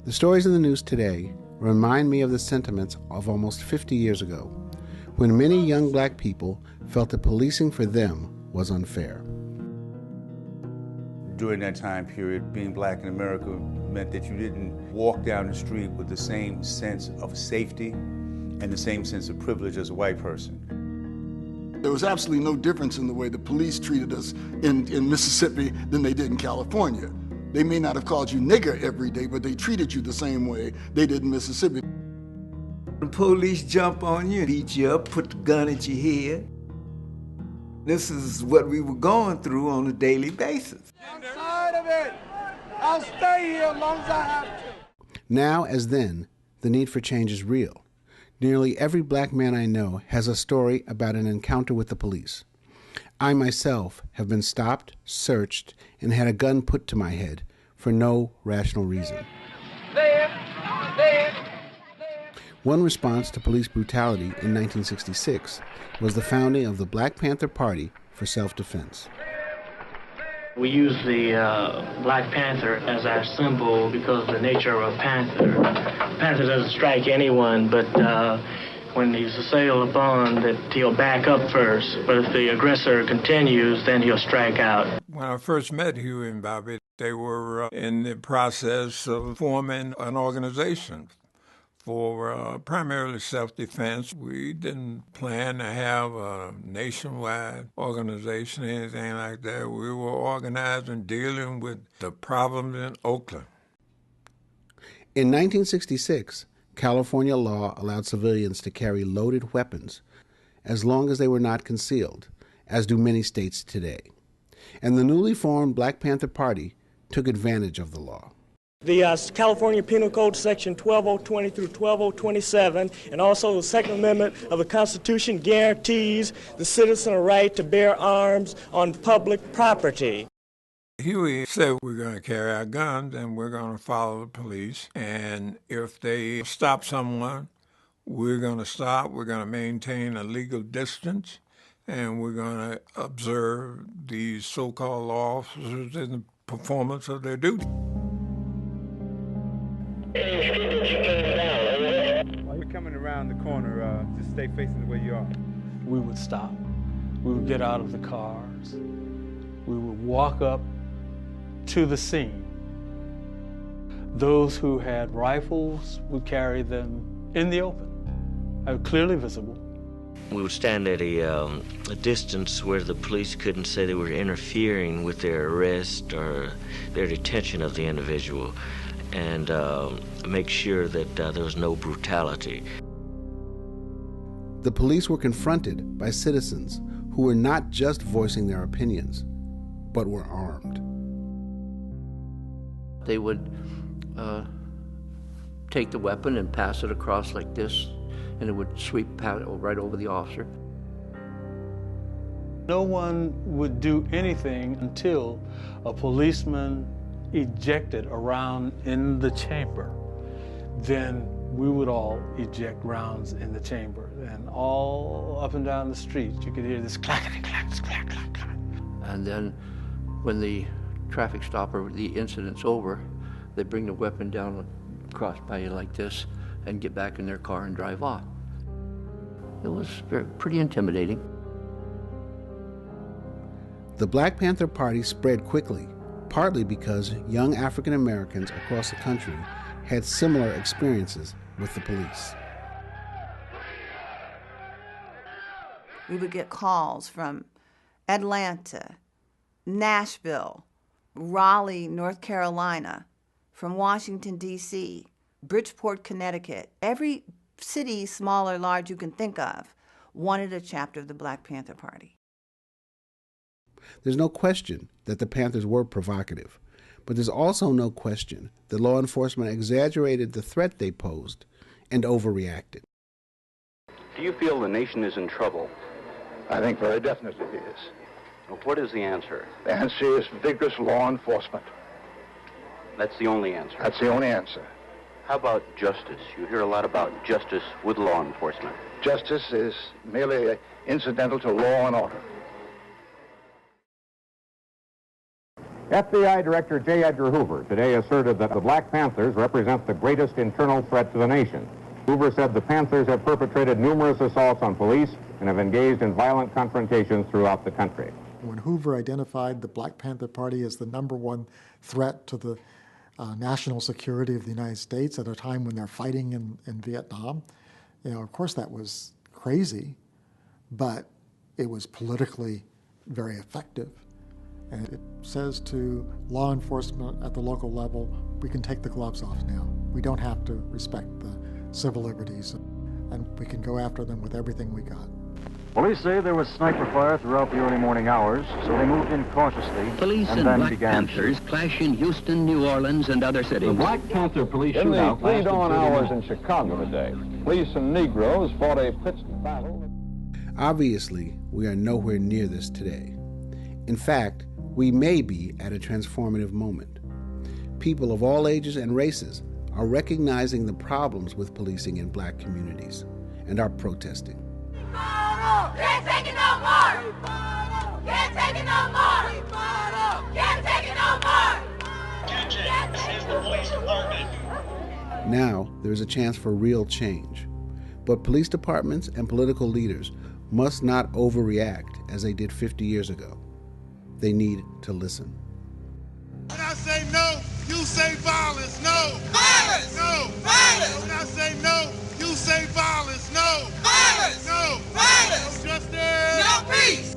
The stories in the news today remind me of the sentiments of almost 50 years ago, when many young black people felt that policing for them was unfair. During that time period, being black in America meant that you didn't walk down the street with the same sense of safety and the same sense of privilege as a white person. There was absolutely no difference in the way the police treated us in Mississippi than they did in California. They may not have called you nigger every day, but they treated you the same way they did in Mississippi. The police jump on you, beat you up, put the gun at your head. This is what we were going through on a daily basis. I'm tired of it. I'll stay here as long as I have to. Now, as then, the need for change is real. Nearly every black man I know has a story about an encounter with the police. I myself have been stopped, searched, and had a gun put to my head for no rational reason. There. One response to police brutality in 1966 was the founding of the Black Panther Party for self-defense. We use the Black Panther as our symbol because of the nature of a panther. A panther doesn't strike anyone, but when he's assailed upon, that he'll back up first. But if the aggressor continues, then he'll strike out. When I first met Huey and Bobby, they were in the process of forming an organization for primarily self-defense. We didn't plan to have a nationwide organization, anything like that. We were organized and dealing with the problems in Oakland. In 1966, California law allowed civilians to carry loaded weapons as long as they were not concealed, as do many states today. And the newly formed Black Panther Party took advantage of the law. The California Penal Code Section 12020 through 12027, and also the Second Amendment of the Constitution guarantees the citizen a right to bear arms on public property. Huey said we're going to carry our guns and we're going to follow the police. And if they stop someone, we're going to stop. We're going to maintain a legal distance. And we're going to observe these so-called law officers in the performance of their duty. While you're coming around the corner, just stay facing the way you are. We would stop. We would get out of the cars. We would walk up to the scene. Those who had rifles would carry them in the open, clearly visible. We would stand at a distance where the police couldn't say they were interfering with their arrest or their detention of the individual, and make sure that there was no brutality. The police were confronted by citizens who were not just voicing their opinions, but were armed. They would take the weapon and pass it across like this, and it would sweep right over the officer. No one would do anything until a policeman ejected around in the chamber. Then we would all eject rounds in the chamber. And all up and down the street, you could hear this clackety clack, clack, clack, clack. And then when the traffic stop or the incident's over, they bring the weapon down across by you like this and get back in their car and drive off. It was pretty intimidating. The Black Panther Party spread quickly, partly because young African Americans across the country had similar experiences with the police. We would get calls from Atlanta, Nashville, Raleigh, North Carolina, from Washington, D.C., Bridgeport, Connecticut. Every city, small or large you can think of, wanted a chapter of the Black Panther Party. There's no question that the Panthers were provocative, but there's also no question that law enforcement exaggerated the threat they posed and overreacted. Do you feel the nation is in trouble? I think very definitely it is. Well, what is the answer? The answer is vigorous law enforcement. That's the only answer? That's the only answer. How about justice? You hear a lot about justice with law enforcement. Justice is merely incidental to law and order. FBI Director J. Edgar Hoover today asserted that the Black Panthers represent the greatest internal threat to the nation. Hoover said the Panthers have perpetrated numerous assaults on police and have engaged in violent confrontations throughout the country. When Hoover identified the Black Panther Party as the #1 threat to the national security of the United States at a time when they're fighting in Vietnam, of course that was crazy, but it was politically very effective. And it says to law enforcement at the local level, we can take the gloves off now. We don't have to respect the civil liberties, and we can go after them with everything we got. Police say there was sniper fire throughout the early morning hours, so they moved in cautiously. Police and then Black began Panthers clash in Houston, New Orleans, and other cities. The Black Panther police shootout in the pre-dawn hours in Chicago today. Police and Negroes fought a pitched battle. Obviously, we are nowhere near this today. In fact, we may be at a transformative moment. People of all ages and races are recognizing the problems with policing in Black communities and are protesting. Can't take it no more! Can't take it no more! Can't take it no more! This is the police department. Now, there is a chance for real change. But police departments and political leaders must not overreact as they did 50 years ago. They need to listen. When I say no, you say violence. No! Violence! No! Violence! When I say no, you say violence. No! Violence! No! Violence! No justice! No peace!